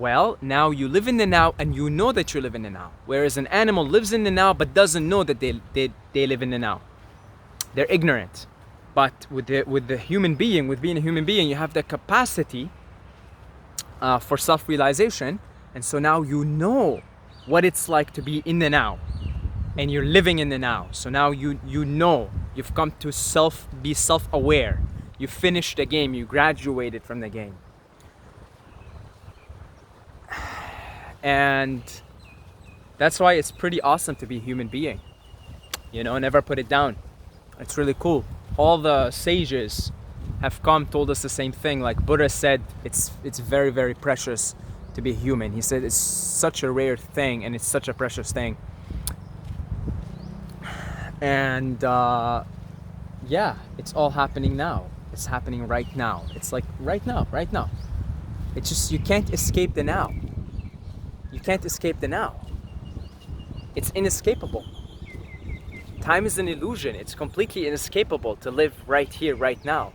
Well, now you live in the now and you know that you live in the now. Whereas an animal lives in the now but doesn't know that they live in the now. They're ignorant. But with the human being, with being a human being, you have the capacity for self-realization. And so now you know what it's like to be in the now. And you're living in the now. So now you know, you've come to be self-aware. You finished the game, you graduated from the game. And that's why it's pretty awesome to be a human being. You know, never put it down. It's really cool. All the sages have told us the same thing. Like Buddha said, it's very, very precious to be human. He said it's such a rare thing and it's such a precious thing. And yeah, it's all happening now. It's happening right now. It's like right now. It's just, you can't escape the now. You can't escape the now. It's inescapable. Time is an illusion. It's completely inescapable to live right here, right now.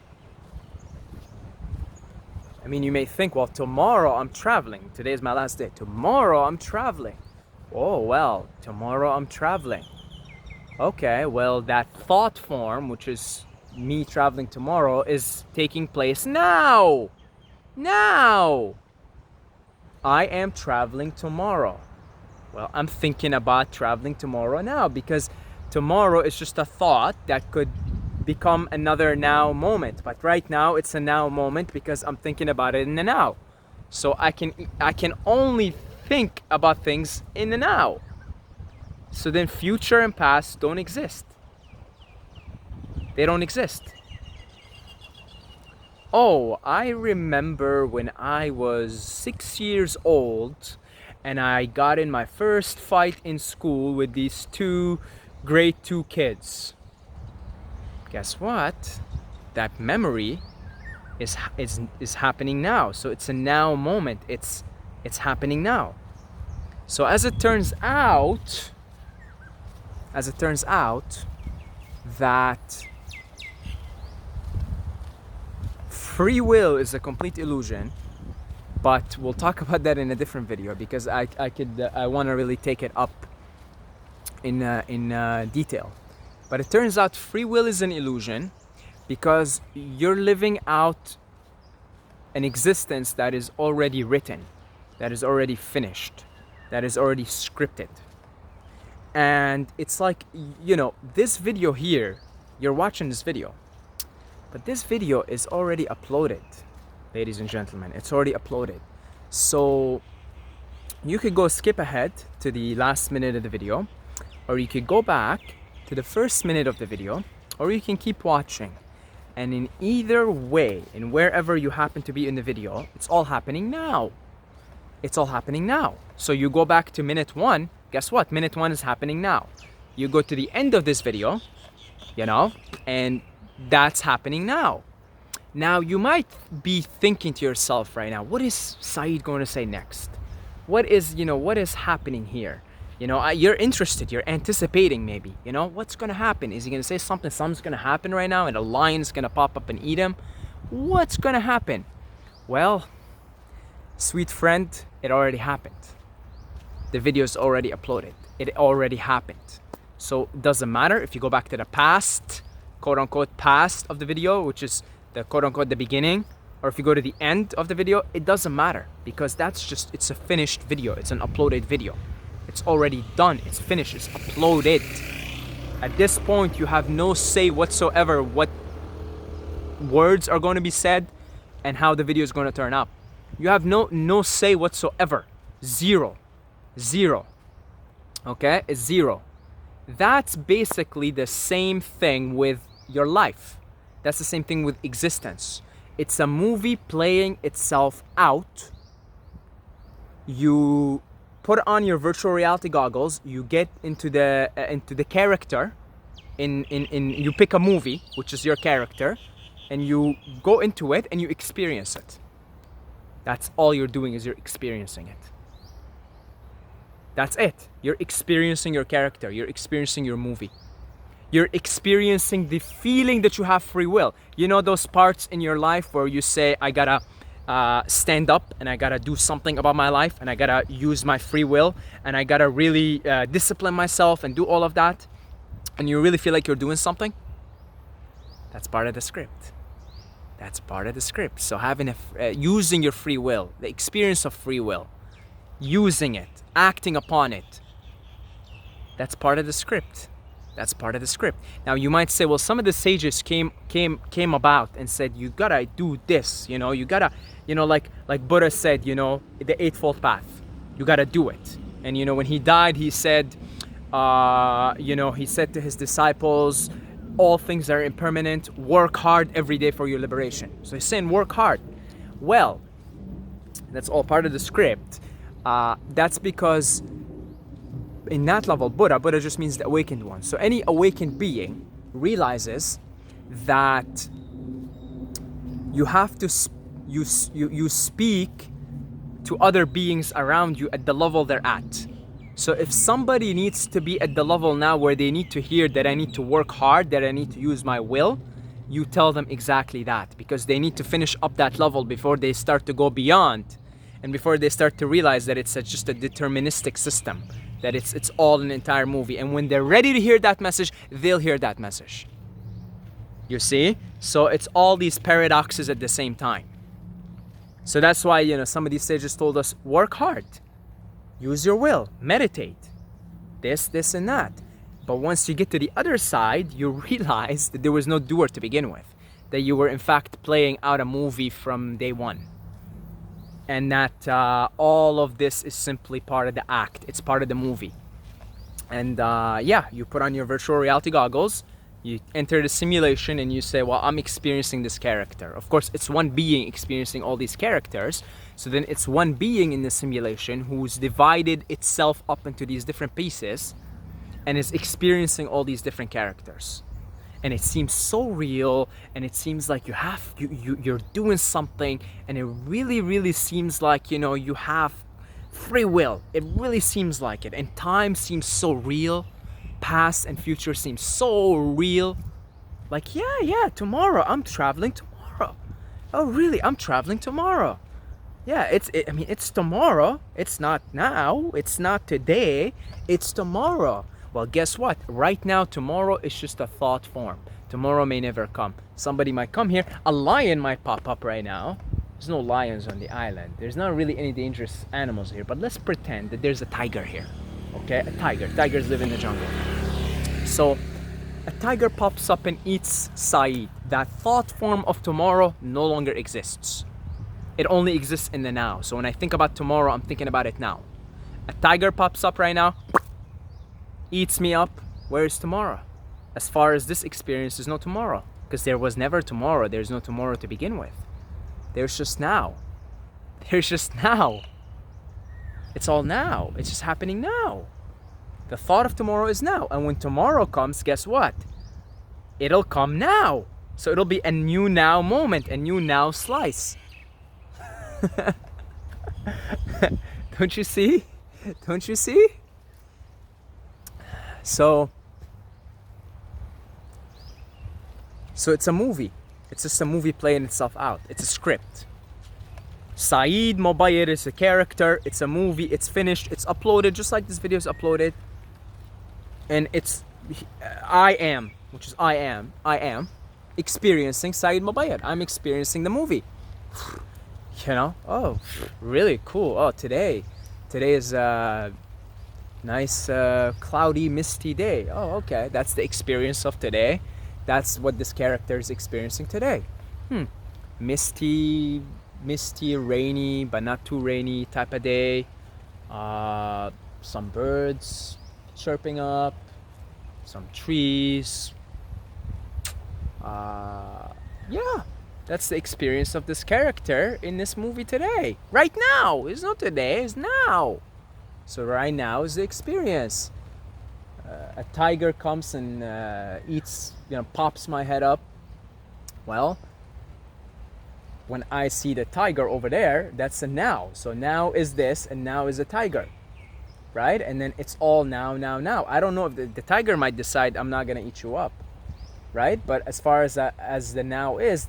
I mean, you may think, well, tomorrow I'm traveling. Today is my last day. Tomorrow I'm traveling. Oh, well, tomorrow I'm traveling. Okay, well, that thought form, which is me traveling tomorrow, is taking place now. Now. I am traveling tomorrow. Well, I'm thinking about traveling tomorrow now because tomorrow is just a thought that could become another now moment. But right now it's a now moment because I'm thinking about it in the now. So I can only think about things in the now. So then future and past don't exist. They don't exist. Oh, I remember when I was 6 years old and I got in my first fight in school with these two grade 2 kids. Guess what? That memory is happening now. So it's a now moment. It's happening now. So as it turns out that free will is a complete illusion, but we'll talk about that in a different video because I want to really take it up in detail. But it turns out free will is an illusion because you're living out an existence that is already written, that is already finished, that is already scripted. And it's like, you know, this video here, you're watching this video, but this video is already uploaded, ladies and gentlemen. It's already uploaded. So you could go skip ahead to the last minute of the video, or you could go back to the first minute of the video, or you can keep watching. And in either way, in wherever you happen to be in the video, it's all happening now. It's all happening now. So you go back to minute 1, guess what? Minute 1 is happening now. You go to the end of this video, you know, and that's happening now. Now you might be thinking to yourself right now, what is Saeed going to say next? What is happening here? You know, you're interested, you're anticipating maybe, you know, what's going to happen? Is he going to say something? Something's going to happen right now and a lion's going to pop up and eat him? What's going to happen? Well, sweet friend, it already happened. The video is already uploaded. It already happened. So it doesn't matter if you go back to the past, quote unquote past of the video, which is the quote unquote the beginning, or if you go to the end of the video, it doesn't matter because it's a finished video. It's an uploaded video. It's already done. It's finished. It's uploaded. At this point, you have no say whatsoever what words are going to be said and how the video is going to turn up. You have no say whatsoever. Zero. Okay? It's zero. That's basically the same thing with your life. That's the same thing with existence. It's a movie playing itself out. You put on your virtual reality goggles, you get into the character in you pick a movie, which is your character, and you go into it and you experience it. That's all you're doing, is you're experiencing it. That's it. You're experiencing your character. You're experiencing your movie. You're experiencing the feeling that you have free will. You know those parts in your life where you say, I gotta stand up and I gotta do something about my life and I gotta use my free will and I gotta really discipline myself and do all of that, and you really feel like you're doing something, that's part of the script. That's part of the script. So having using your free will, the experience of free will, using it, acting upon it, that's part of the script. That's part of the script. Now you might say, well, some of the sages came about and said, you gotta do this, you gotta, like Buddha said, the Eightfold Path, you gotta do it. And when he died, he said, he said to his disciples, all things are impermanent, work hard every day for your liberation. So he's saying work hard. Well, that's all part of the script. That's because in that level, Buddha just means the awakened one. So any awakened being realizes that you have to you speak to other beings around you at the level they're at. So if somebody needs to be at the level now where they need to hear that I need to work hard, that I need to use my will, you tell them exactly that, because they need to finish up that level before they start to go beyond, and before they start to realize that it's just a deterministic system, that it's all an entire movie. And when they're ready to hear that message, they'll hear that message. You see? So it's all these paradoxes at the same time. So that's why, some of these sages told us, work hard. Use your will, meditate, this and that. But once you get to the other side, you realize that there was no doer to begin with, that you were in fact playing out a movie from day one, and that all of this is simply part of the act. It's part of the movie. And you put on your virtual reality goggles, you enter the simulation, and you say, well, I'm experiencing this character. Of course, it's one being experiencing all these characters. So then it's one being in the simulation who's divided itself up into these different pieces and is experiencing all these different characters. And it seems so real, and it seems like you're doing something, and it really, really seems like, you have free will. It really seems like it. And time seems so real. Past and future seems so real. Like, yeah, tomorrow, I'm traveling tomorrow. Oh, really? I'm traveling tomorrow. Yeah, it's tomorrow. It's not now. It's not today. It's tomorrow. Well, guess what? Right now, tomorrow is just a thought form. Tomorrow may never come. Somebody might come here. A lion might pop up right now. There's no lions on the island. There's not really any dangerous animals here. But let's pretend that there's a tiger here. Okay? A tiger. Tigers live in the jungle. So, a tiger pops up and eats Saeed. That thought form of tomorrow no longer exists. It only exists in the now. So when I think about tomorrow, I'm thinking about it now. A tiger pops up right now, eats me up. Where is tomorrow? As far as this experience, there's no tomorrow. Because there was never tomorrow. There's no tomorrow to begin with. There's just now. There's just now. It's all now. It's just happening now. The thought of tomorrow is now. And when tomorrow comes, guess what? It'll come now. So it'll be a new now moment, a new now slice. Don't you see? Don't you see? So it's a movie. It's just a movie playing itself out. It's a script. Saeed Mobayed is a character. It's a movie. It's finished. It's uploaded just like this video is uploaded. And I am experiencing Saeed Mobayed. I'm experiencing the movie. Oh, really cool. Oh, today is a nice cloudy, misty day. Oh, okay. That's the experience of today. That's what this character is experiencing today. Misty, rainy, but not too rainy type of day. Some birds chirping up, some trees. That's the experience of this character in this movie today. Right now. It's not today, it's now. So right now is the experience. A tiger comes and eats, pops my head up. Well, when I see the tiger over there, that's a now. So now is this, and now is a tiger. Right? And then it's all now. I don't know if the tiger might decide, I'm not going to eat you up. Right? But as far as the now is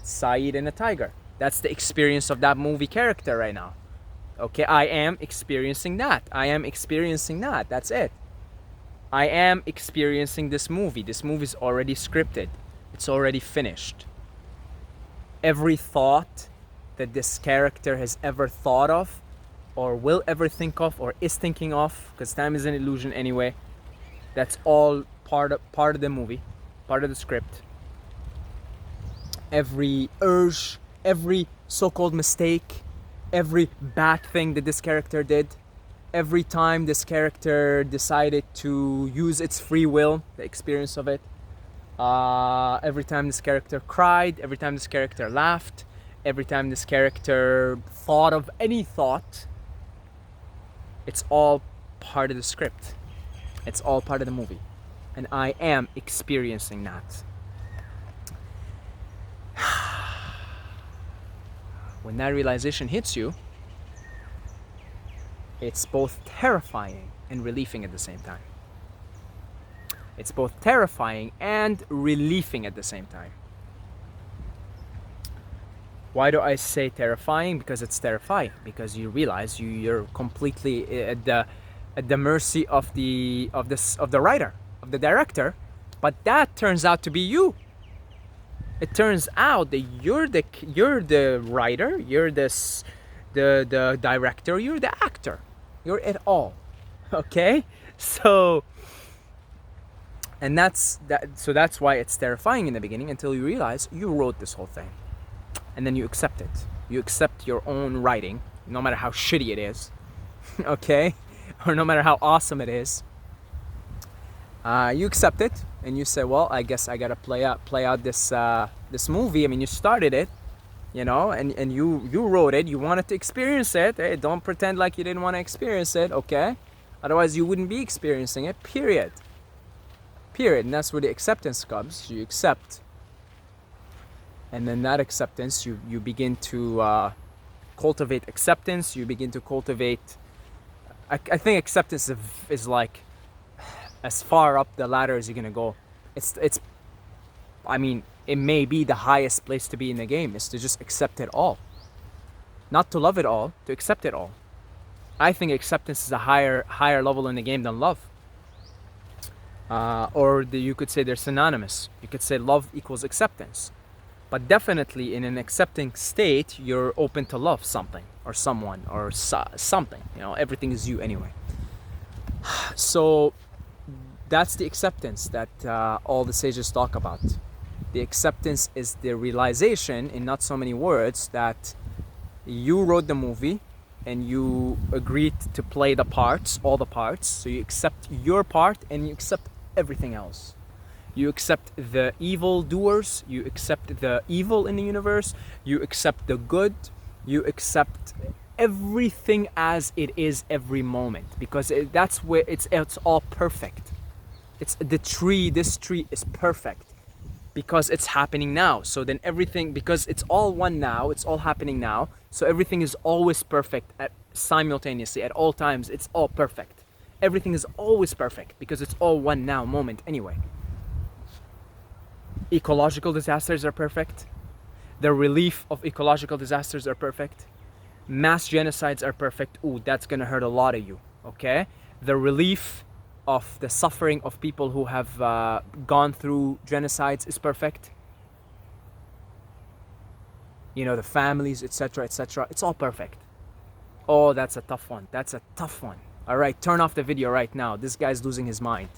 Saeed and a tiger. That's the experience of that movie character right now. Okay, I am experiencing that. I am experiencing that. That's it. I am experiencing this movie. This movie is already scripted. It's already finished. Every thought that this character has ever thought of, or will ever think of, or is thinking of, because time is an illusion anyway, that's all part of the movie, part of the script. Every urge, every so-called mistake, every bad thing that this character did, every time this character decided to use its free will, the experience of it, every time this character cried, every time this character laughed, every time this character thought of any thought, it's all part of the script. It's all part of the movie. And I am experiencing that. When that realization hits you, it's both terrifying and relieving at the same time. It's both terrifying and relieving at the same time. Why do I say terrifying? Because it's terrifying. Because you realize you're completely at the mercy of the writer, of the director, but that turns out to be you. It turns out that you're the writer, you're the director, you're the actor, you're it all. Okay, so that's why it's terrifying in the beginning, until you realize you wrote this whole thing, and then you accept it. You accept your own writing, no matter how shitty it is, okay, or no matter how awesome it is. You accept it, and you say, well, I guess I gotta play out this movie. I mean, you started it, you know, and you wrote it. You wanted to experience it. Hey, don't pretend like you didn't want to experience it, okay? Otherwise, you wouldn't be experiencing it. Period. And that's where the acceptance comes. You accept, and then that acceptance, you begin to cultivate acceptance. You begin to cultivate. I think acceptance is like as far up the ladder as you're gonna go. It's I mean, it may be the highest place to be in the game, is to just accept it all. Not to love it all, to accept it all. I think acceptance is a higher level in the game than love. You could say they're synonymous. You could say love equals acceptance. But definitely in an accepting state, you're open to love something or someone or something. You know, everything is you anyway. So that's the acceptance that all the sages talk about. The acceptance is the realization, in not so many words, that you wrote the movie and you agreed to play the parts, all the parts. So you accept your part and you accept everything else. You accept the evil doers, you accept the evil in the universe, you accept the good, you accept everything as it is every moment, because that's where it's all perfect. It's this tree is perfect because it's happening now. So then everything, because it's all one now, it's all happening now, so everything is always perfect simultaneously at all times. It's all perfect. Everything is always perfect because it's all one now moment anyway. Ecological disasters are perfect. The relief of ecological disasters are perfect. Mass genocides are perfect. Ooh, that's gonna hurt a lot of you, okay? The relief of the suffering of people who have gone through genocides is perfect. You know, the families, etc., etc. It's all perfect. Oh, that's a tough one. That's a tough one. All right, turn off the video right now. This guy's losing his mind.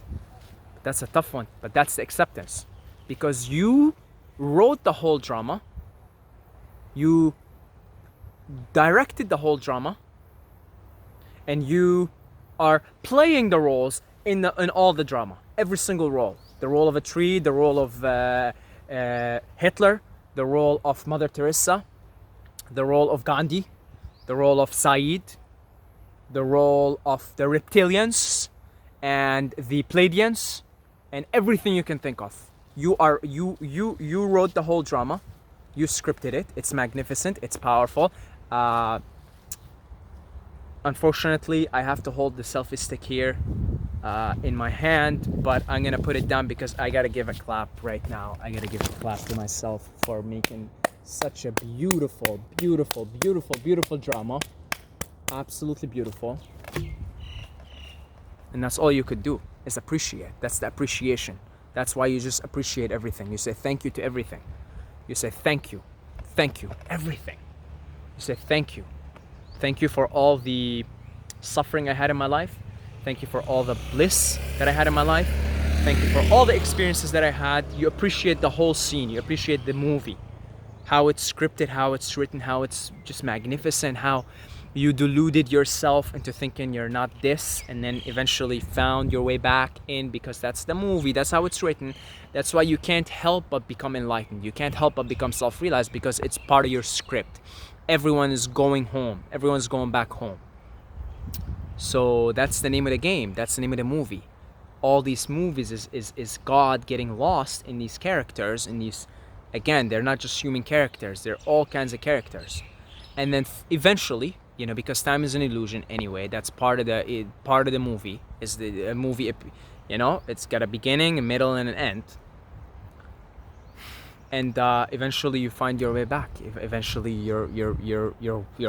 That's a tough one, but that's the acceptance. Because you wrote the whole drama. You directed the whole drama. And you are playing the roles in all the drama. Every single role. The role of a tree, the role of Hitler, the role of Mother Teresa, the role of Gandhi, the role of Said, the role of the reptilians and the Pleiadians, and everything you can think of. You wrote the whole drama. You scripted it. It's magnificent. It's powerful. Unfortunately, I have to hold the selfie stick here in my hand, but I'm gonna put it down because I gotta give a clap right now. I gotta give a clap to myself for making Such a beautiful, beautiful, beautiful, beautiful drama. Absolutely beautiful. And that's all you could do, is appreciate. That's the appreciation. That's why you just appreciate everything. You say thank you to everything. You say thank you, everything. You say thank you. Thank you for all the suffering I had in my life. Thank you for all the bliss that I had in my life. Thank you for all the experiences that I had. You appreciate the whole scene. You appreciate the movie. How it's scripted, how it's written, how it's just magnificent, how you deluded yourself into thinking you're not this, and then eventually found your way back in, because that's the movie, that's how it's written. That's why you can't help but become enlightened. You can't help but become self-realized, because it's part of your script. Everyone is going home. Everyone's going back home. So that's the name of the game. That's the name of the movie. All these movies is God getting lost in these characters, in these, again, they're not just human characters, they're all kinds of characters. And then eventually, you know, because time is an illusion anyway, that's part of the movie, is the movie, you know, it's got a beginning, a middle, and an end. And eventually you find your way back. Eventually you're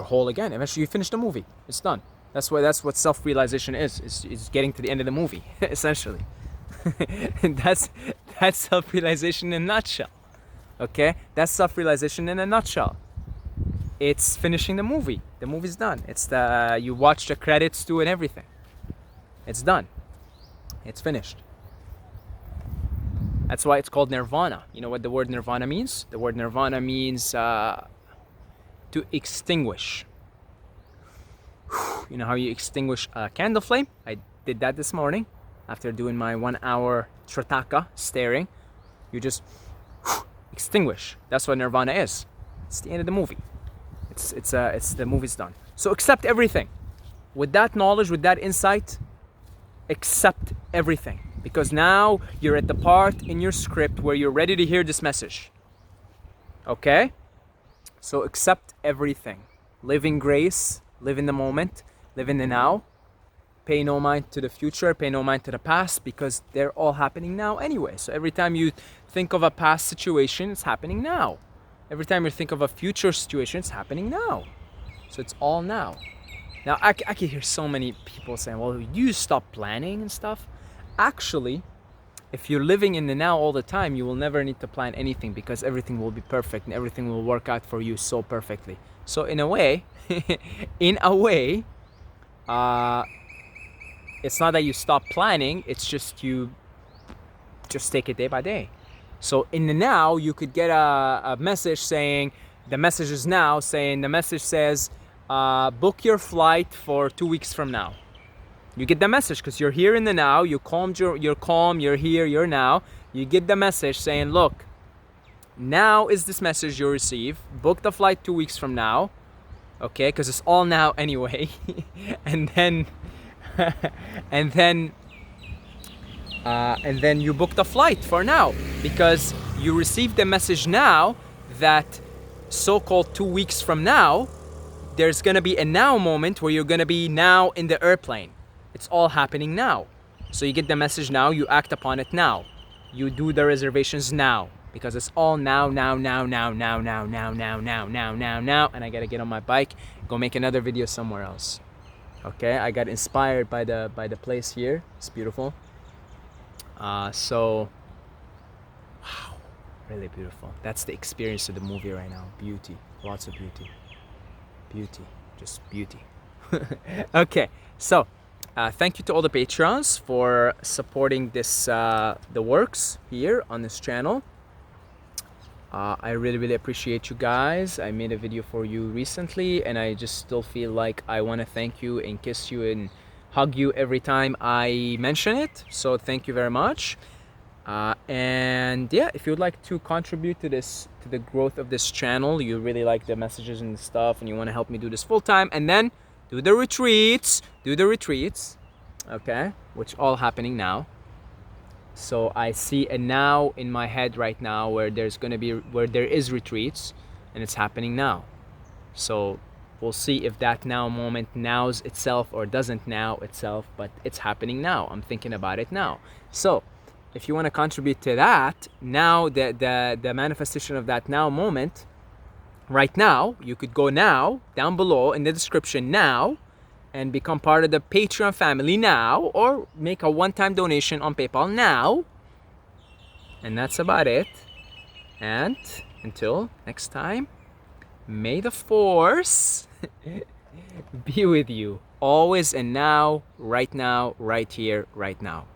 whole again. Eventually you finish the movie. It's done. That's what self-realization is getting to the end of the movie, essentially. And that's self-realization in a nutshell. Okay? That's self-realization in a nutshell. It's finishing the movie. The movie's done. It's you watch the credits to and everything. It's done. It's finished. That's why it's called nirvana. You know what the word nirvana means? The word nirvana means to extinguish. You know how you extinguish a candle flame? I did that this morning after doing my 1 hour trataka staring. You just extinguish. That's what nirvana is. It's the end of the movie. It's the movie's done. So accept everything. With that knowledge, with that insight, accept everything. Because now you're at the part in your script where you're ready to hear this message. Okay? So accept everything. Live in grace. Live in the moment. Live in the now. Pay no mind to the future. Pay no mind to the past, because they're all happening now anyway. So every time you think of a past situation, it's happening now. Every time you think of a future situation, it's happening now. So it's all now. Now, I can hear so many people saying, well, you stop planning and stuff. Actually, if you're living in the now all the time, you will never need to plan anything, because everything will be perfect and everything will work out for you so perfectly. So in a way, it's not that you stop planning, it's just you just take it day by day. So in the now, you could get a message saying, the message says, book your flight for 2 weeks from now. You get the message because you're here in the now, you're calm, you're here, you're now. You get the message saying, look, now is this message you receive. Book the flight 2 weeks from now. Okay, because it's all now anyway. and then you book the flight for now, because you received the message now that so-called 2 weeks from now, there's gonna be a now moment where you're gonna be now in the airplane. It's all happening now. So you get the message now, you act upon it now. You do the reservations now, because it's all now. And I gotta get on my bike, go make another video somewhere else. Okay, I got inspired by the place here. It's beautiful. So, wow, really beautiful. That's the experience of the movie right now. Beauty, lots of beauty. Beauty, just beauty. Okay, so thank you to all the patrons for supporting this the works here on this channel. I really appreciate you guys. I made a video for you recently, and I just still feel like I want to thank you and kiss you and hug you every time I mention it. So thank you very much. And yeah, if you would like to contribute to the growth of this channel, you really like the messages and stuff, and you want to help me do this full time, and then do the retreats, okay, which all happening now. So I see a now in my head right now where there is retreats, and it's happening now. So we'll see if that now moment nows itself or doesn't now itself, but it's happening now. I'm thinking about it now. So if you want to contribute to that now, the manifestation of that now moment, right now, you could go now, down below in the description now, and become part of the Patreon family now, or make a one-time donation on PayPal now. And that's about it. And until next time, may the force be with you always and now, right here, right now.